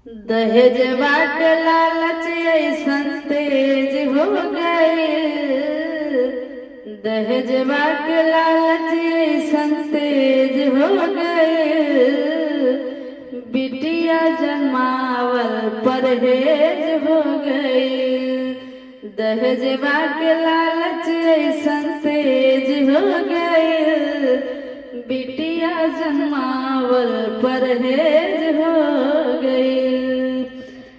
दहेजवा के लालच ऐसन तेज हो गए। दहेजवा के लालच ऐसन तेज हो गए। बिटिया जन्मावल परहेज हो गई। दहेजवा के लालच ऐसन तेज हो गए। बिटिया जन्मावल परहेज हो गई।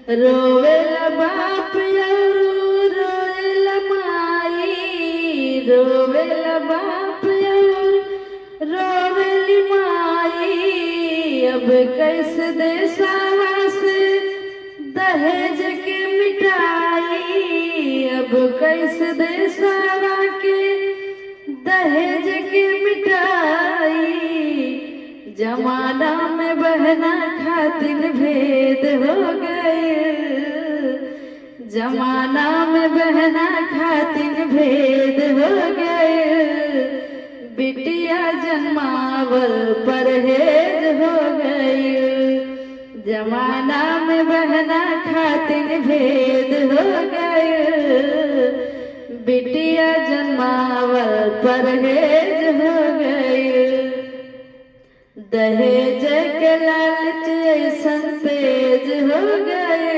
रोवेला बाप और रोवेला माई। रोवेला बाप और रोवेली माई। अब कैसे देसावा से दहेज के मिटाई। अब कैसे देसावा के दहेज के मिटाई। जमाना में बहना खातिर भेद हो गए। जमाना में बहना खातिर भेद हो गए। बिटिया जन्मावल परहेज हो गई। जमाना में बहना खातिर भेद हो गए। बिटिया जन्मावल परहेज हो गई। दहेज के लालच ऐसन तेज हो गए।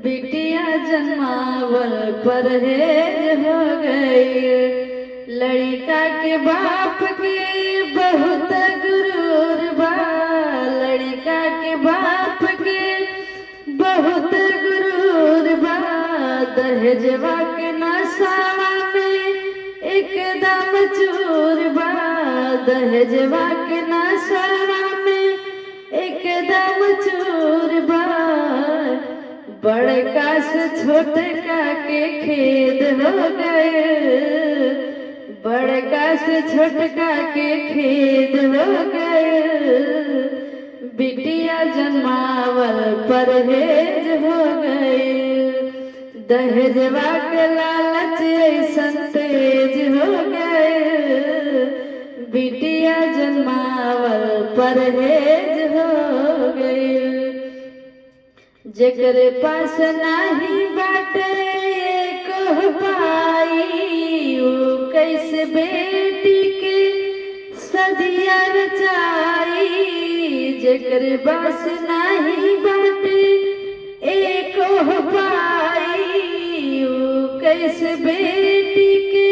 बिटिया जन्मावल परहेज हो गई। लड़का के बाप के बहुत गुरूर बा। लड़का के बाप के बहुत गुरूर बा। दहेजवा के नशावा में एकदम चूर बा। दहेजवा के नशावा में एकदम चूर बा। बड़का से छोटका के खेद हो गए। बड़का से छोटका के खेद हो गए। बिटिया जन्मावल परहेज हो गए। दहेजवा के लालच ऐसन तेज हो गए। बिटिया जन्मावल परहेज हो गई। जेकरे पास नहीं बाटे को पाई। वो कैसे बेटी के सदिया रचाई। जेकरे पास नहीं बाटे एक हो पाई। वो कैसे बेटी के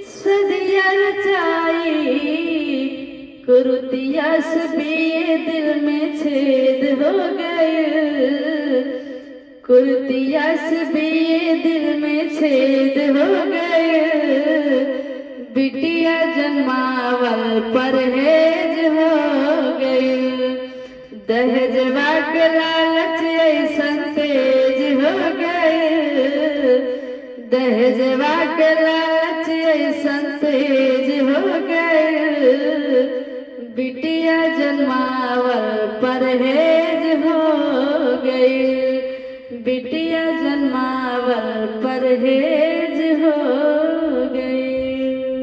सदिया रचाई। कुरुतिया से भी दिल में छेद हो गए। कुरुतिया से भी दिल में छेद हो गए। बिटिया जन्मावल परहेज हो गई। दहेजवा के लालच ऐसन तेज हो गए। दहेजवा के लालच ऐसन तेज हो गए।